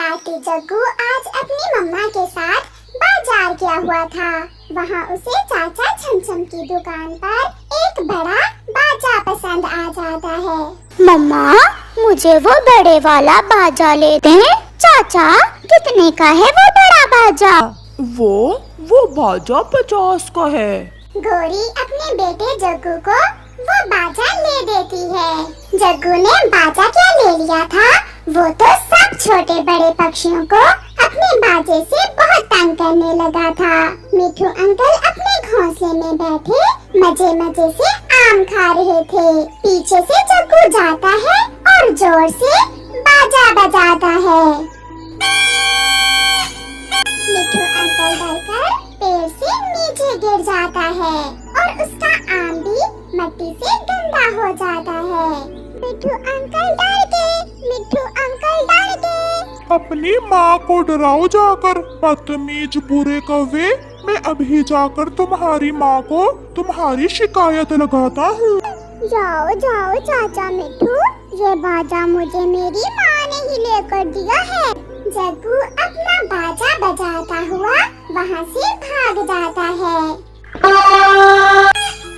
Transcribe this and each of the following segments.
शरारती जग्गू आज अपनी मम्मा के साथ बाजार गया हुआ था। वहाँ उसे चाचा छमछम की दुकान पर एक बड़ा बाजा पसंद आ जाता है। मम्मा, मुझे वो बड़े वाला बाजा ले दें। चाचा, कितने का है वो बड़ा बाजा? वो बाजा 50 का है। गोरी अपने बेटे जग्गू को वो बाजा ले देती है। जग्गू ने बाजा क्या ले लिया था, वो तो सब छोटे बड़े पक्षियों को अपने बाजे से बहुत तंग करने लगा था। मिट्ठू अंकल अपने घोंसले में बैठे मजे मजे से आम खा रहे थे। पीछे से जग्गू जाता है और जोर से बाजा बजाता है। मिट्ठू अंकल डरकर पेड़ से नीचे गिर जाता है और उसका आम भी मट्टी से गंदा हो जाता है। मिट्ठू अंकल डर गए, मिट्ठू अंकल डर गए। अपनी माँ को डराओ जाकर, बदतमीज बुरे कौवे। मैं अभी जाकर तुम्हारी माँ को तुम्हारी शिकायत लगाता हूँ। जाओ जाओ चाचा मिट्ठू, ये बाजा मुझे मेरी माँ ने ही लेकर दिया है। जग्गू अपना बाजा बजाता हुआ वहाँ से भाग जाता है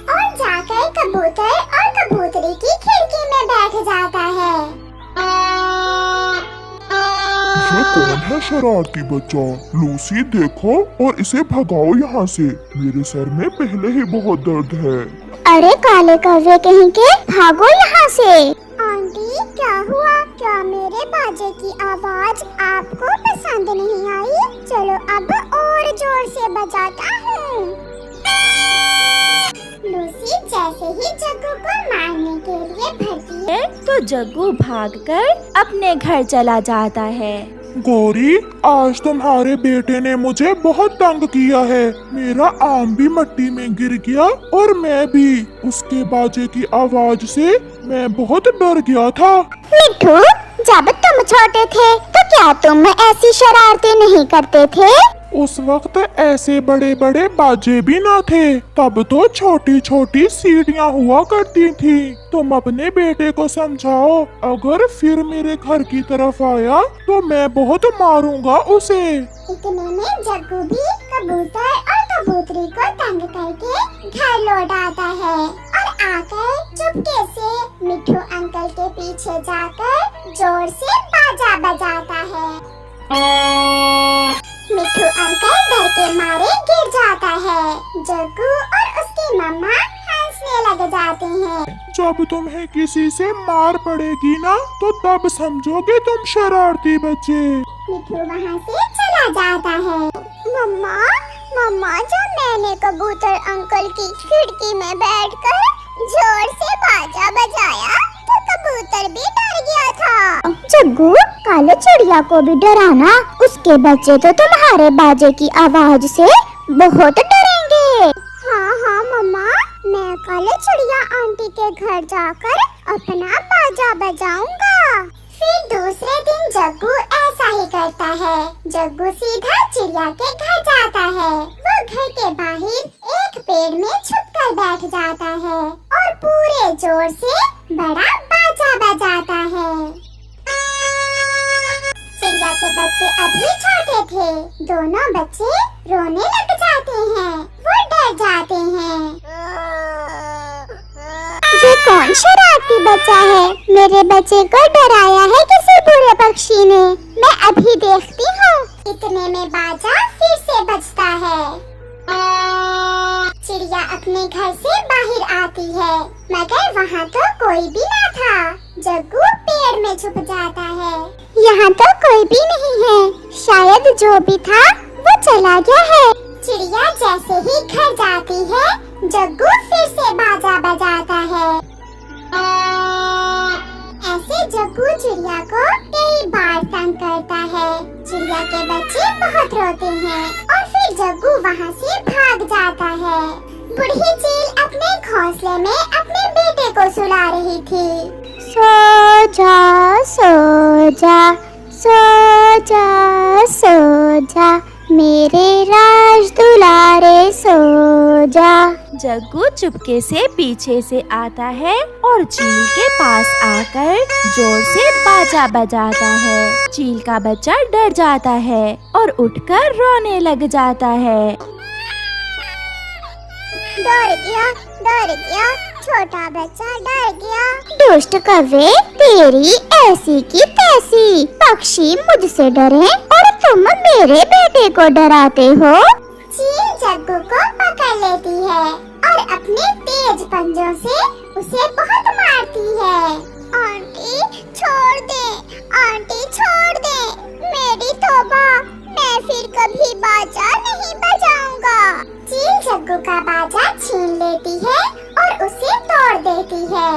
और जाकर कबूतर और कबूतरी की खिड़की में बैठ जाता है। ये कौन है शरारती बच्चा? लूसी, देखो और इसे भगाओ यहाँ से। मेरे सर में पहले ही बहुत दर्द है। अरे काले कौवे कहीं के, भागो यहाँ से। आंटी, क्या हुआ? क्या मेरे बाजे की आवाज आपको पसंद नहीं आई? चलो अब और जोर से बजाता हूँ। लूसी जैसे ही जग्गू को मारने के लिए भरती है तो जग्गू भागकर अपने घर चला जाता है। गौरी, आज तुम्हारे बेटे ने मुझे बहुत तंग किया है। मेरा आम भी मिट्टी में गिर गया और मैं भी। उसके बाजे की आवाज से मैं बहुत डर गया था। मिट्ठू, जब तुम छोटे थे तो क्या तुम ऐसी शरारतें नहीं करते थे? उस वक्त ऐसे बड़े बड़े बाजे भी ना थे। तब तो छोटी छोटी सीढ़ियाँ हुआ करती थी। तुम अपने बेटे को समझाओ, अगर फिर मेरे घर की तरफ आया तो मैं बहुत मारूंगा उसे। इतने में जग्गू भी कबूतर और कबूतरी को तंग करके घर लौट आता है और आकर चुपके से मिट्ठू अंकल के पीछे जाकर जोर से बाजा बजाता है। मिट्ठू अंकल डर के मारे गिर जाता है। जग्गू और उसकी मम्मा हंसने लग जाते हैं। जब तुम्हें किसी से मार पड़ेगी ना तो तब समझोगे तुम शरारती बच्चे। मिट्ठू वहाँ से चला जाता है। मम्मा, जब मैंने कबूतर अंकल की खिड़की में बैठकर जोर से बाजा बजाया तो कबूतर भी डर गया था। जग्गू, काले चिड़िया को भी डराना। उसके बच्चे तो तुम्हारे बाजे की आवाज से बहुत डरेंगे। हाँ मम्मा, मैं काले चिड़िया आंटी के घर जाकर अपना बाजा बजाऊंगा। फिर दूसरे दिन जग्गू ऐसा ही करता है। जग्गू सीधा चिड़िया के घर जाता है। वो घर के बाहर एक पेड़ में छुपकर बैठ जाता है और पूरे जोर से बड़ा बाजा बजाता है। चिड़िया के बच्चे अभी छोटे थे। दोनों बच्चे रोने लग जाते हैं। वो डर जाते हैं। ये कौन शरारती बच्चा है? मेरे बच्चे को डराया है किसी बुरे पक्षी ने। मैं अभी देखती हूँ। इतने में बाजा फिर से बजता है। चिड़िया अपने घर से बाहर आती है, मगर वहाँ तो कोई भी ना था। जग्गू पेड़ में छुप जाता है। यहाँ तो कोई भी नहीं है। शायद जो भी था वो चला गया है। चिड़िया जैसे ही घर जाती है, जग्गू फिर से बाजा बजाता है। ऐसे जग्गू चिड़िया को कई बार तंग करता है। चिड़िया के बच्चे बहुत रोते हैं और फिर जग्गू वहाँ से भाग जाता है। बूढ़ी चील अपने घोंसले में अपने बेटे को सुला रही थी। सो जा, सो जा, सो जा, सो जा, मेरे राज दुलारे सो जा। जग्गू चुपके से पीछे से आता है और चील के पास आकर जोर से बाजा बजाता है। चील का बच्चा डर जाता है और उठकर रोने लग जाता है। डर गया, छोटा बच्चा डर गया। दुष्ट कौवे, तेरी ऐसी की तैसी, पक्षी मुझसे डरे और तुम मेरे बेटे को डराते हो। चील जग्गू को पकड़ लेती है और अपने तेज पंजों से उसे बहुत मारती है। आंटी छोड़ दे, आंटी छोड़ दे, मेरी तौबा, मैं फिर कभी बाजा नहीं बजाऊंगा। चील जग्गू का बाजा छीन लेती है और उसे तोड़ देती है।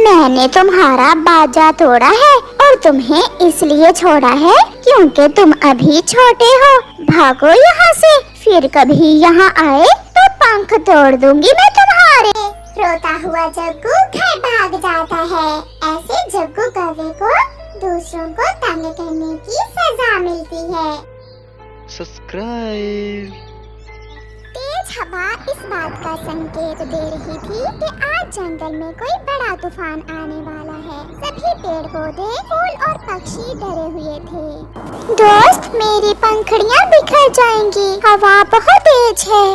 मैंने तुम्हारा बाजा तोड़ा है और तुम्हें इसलिए छोड़ा है क्योंकि तुम अभी छोटे हो। भागो यहाँ से, फिर कभी यहाँ आए तो पंख तोड़ दूंगी मैं तुम्हारे। रोता हुआ जग्गू घर भाग जाता है। ऐसे जग्गू कौवे को दूसरों को तंग करने की सजा मिलती है। सब्सक्राइब। तेज हवा इस बात का संकेत दे रही थी कि आज जंगल में कोई बड़ा तूफान आने वाला है। सभी पेड़ पौधे, फूल और पक्षी डरे हुए थे। दोस्त, मेरी पंखुड़ियाँ बिखर जाएंगी, हवा बहुत तेज है।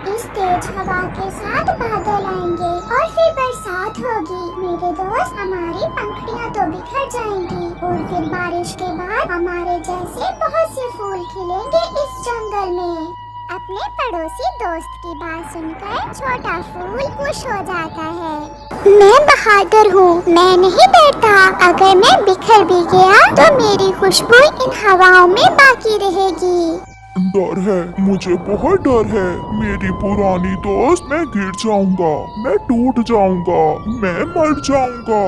इस तेज हवा के साथ बादल आएंगे और फिर बरसात होगी। मेरे दोस्त, हमारी पंखुड़ियाँ तो बिखर जाएंगी और फिर बारिश के बाद हमारे जैसे बहुत से फूल खिलेंगे इस जंगल में। अपने पड़ोसी दोस्त की बात सुनकर छोटा फूल खुश हो जाता है। मैं बहादुर हूँ, मैं नहीं डरता। अगर मैं बिखर भी गया तो मेरी खुशबू इन हवाओं में बाकी रहेगी। डर है, मुझे बहुत डर है। मेरी पुरानी दोस्त, मैं गिर जाऊंगा, मैं टूट जाऊंगा, मैं मर जाऊंगा।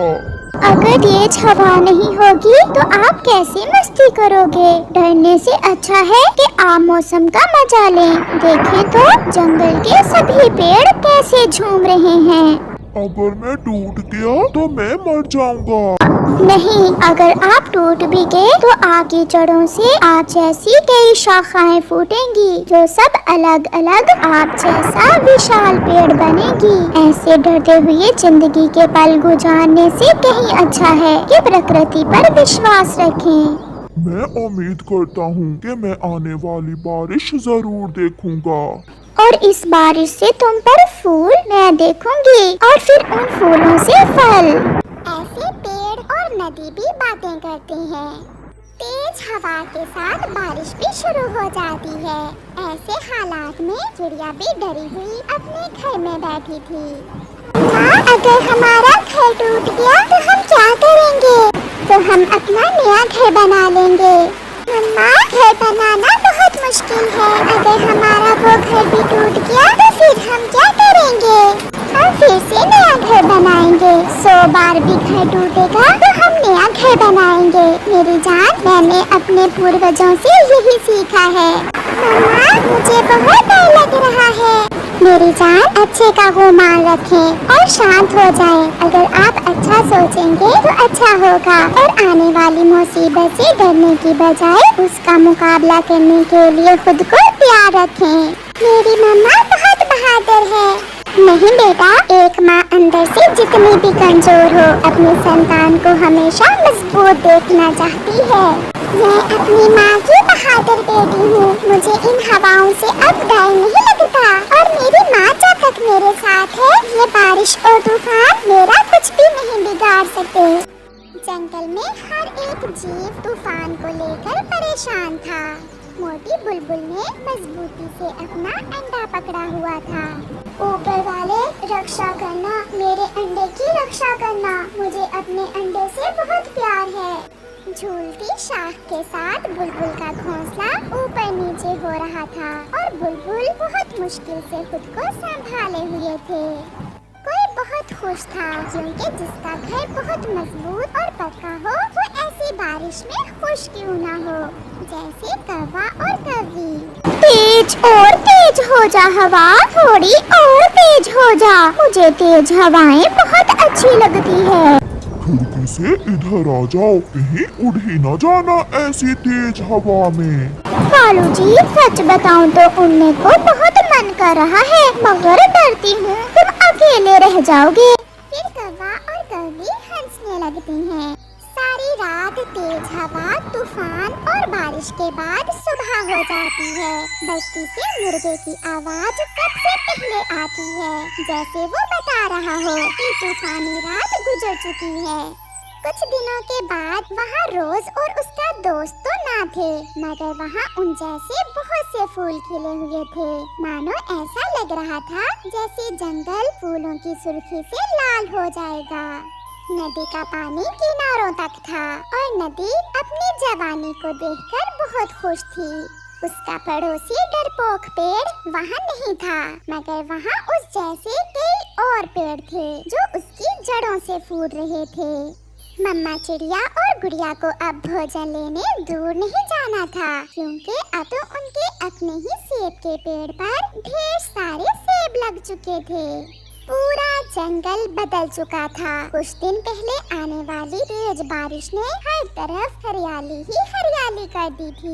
अगर तेज हवा नहीं होगी तो आप कैसे मस्ती करोगे? डरने से अच्छा है कि आप मौसम का मजा लें। देखें तो जंगल के सभी पेड़ कैसे झूम रहे हैं। अगर मैं टूट गया तो मैं मर जाऊंगा। नहीं, अगर आप टूट भी गए तो आगे जड़ों से आप जैसी कई शाखाएं फूटेंगी जो सब अलग अलग आप जैसा विशाल पेड़ बनेगी। ऐसे डरते हुए जिंदगी के पल गुजारने से कहीं अच्छा है कि प्रकृति पर विश्वास रखें। मैं उम्मीद करता हूँ कि मैं आने वाली बारिश जरूर देखूंगा और इस बारिश से तुम पर फूल मैं देखूंगी और फिर उन फूलों से फल। ऐसे पेड़ और नदी भी बातें करते हैं। तेज हवा के साथ बारिश भी शुरू हो जाती है। ऐसे हालात में चिड़िया भी डरी हुई अपने घर में बैठी थी। माँ, अगर हमारा घर टूट गया तो हम क्या करेंगे? तो हम अपना नया घर बना लेंगे। मम्मा, घर बनाना बहुत मुश्किल है। अगर हमारा वो घर भी टूट गया तो फिर हम क्या करेंगे? हम फिर से नया घर बनाएंगे। 100 बार भी घर टूटेगा तो हम नया घर बनाएंगे। मेरी जान, मैंने अपने पूर्वजों से यही सीखा है। मम्मा, मुझे बहुत डर लग रहा है। मेरी जान, अच्छे का गुमान रखें और शांत हो जाएं। अगर आप अच्छा सोचेंगे तो अच्छा होगा और आने वाली मुसीबत से डरने की बजाय उसका मुकाबला करने के लिए खुद को तैयार रखें। मेरी मम्मा बहुत बहादुर है। नहीं बेटा, एक माँ अंदर से जितनी भी कमजोर हो अपनी संतान को हमेशा मजबूत देखना चाहती है। मैं अपनी माँ की बहादुर बेटी हूँ। मुझे इन हवाओं से अब डर नहीं लगता और मेरी माँ जब तक मेरे साथ है, ये बारिश और तूफान मेरा कुछ भी नहीं बिगाड़ सकते। जंगल में हर एक जीव तूफान को लेकर परेशान था। मोटी बुलबुल ने मजबूती से अपना अंडा पकड़ा हुआ था। ऊपर वाले, रक्षा करना, मेरे अंडे की रक्षा करना। मुझे अपने अंडे से बहुत प्यार है। झूलती शाख के साथ बुलबुल का घोंसला ऊपर नीचे हो रहा था और बुलबुल बहुत मुश्किल से खुद को संभाले हुए थे। कोई बहुत खुश था क्योंकि जिसका घर बहुत मजबूत और पक्का हो वो ऐसी बारिश में खुश क्यों ना हो, जैसे कौवा और कौवी। तेज और तेज हो जा हवा, थोड़ी और तेज हो जा। मुझे तेज हवाएं बहुत अच्छी लगती है। खिड़की से इधर आ जाओ, कहीं उड़ ही न जाना ऐसी तेज हवा में। कालू जी, सच बताऊं तो उड़ने को बहुत मन मन कर रहा है, मगर डरती हूँ तुम अकेले रह जाओगे। फिर कौवा और कौवी हंसने लगती हैं। सारी रात तेज हवा, तूफान और बारिश के बाद सुबह हो जाती है। बस्ती से मुर्गे की आवाज सबसे पहले आती है, जैसे वो बता रहा हो कि तूफानी रात गुजर चुकी है। कुछ दिनों के बाद वहाँ रोज और उसका दोस्त तो ना थे, मगर वहाँ उन जैसे बहुत से फूल खिले हुए थे। मानो ऐसा लग रहा था जैसे जंगल फूलों की सुर्खी से लाल हो जाएगा। नदी का पानी किनारों तक था और नदी अपनी जवानी को देखकर बहुत खुश थी। उसका पड़ोसी डरपोक पेड़ वहाँ नहीं था, मगर वहाँ उस जैसे कई और पेड़ थे जो उसकी जड़ों से फूट रहे थे। मम्मा चिड़िया और गुड़िया को अब भोजन लेने दूर नहीं जाना था, क्योंकि अब तो उनके अपने ही सेब के पेड़ पर ढेर सारे सेब लग चुके थे। पूरा जंगल बदल चुका था। कुछ दिन पहले आने वाली तेज बारिश ने हर तरफ हरियाली ही हरियाली कर दी थी।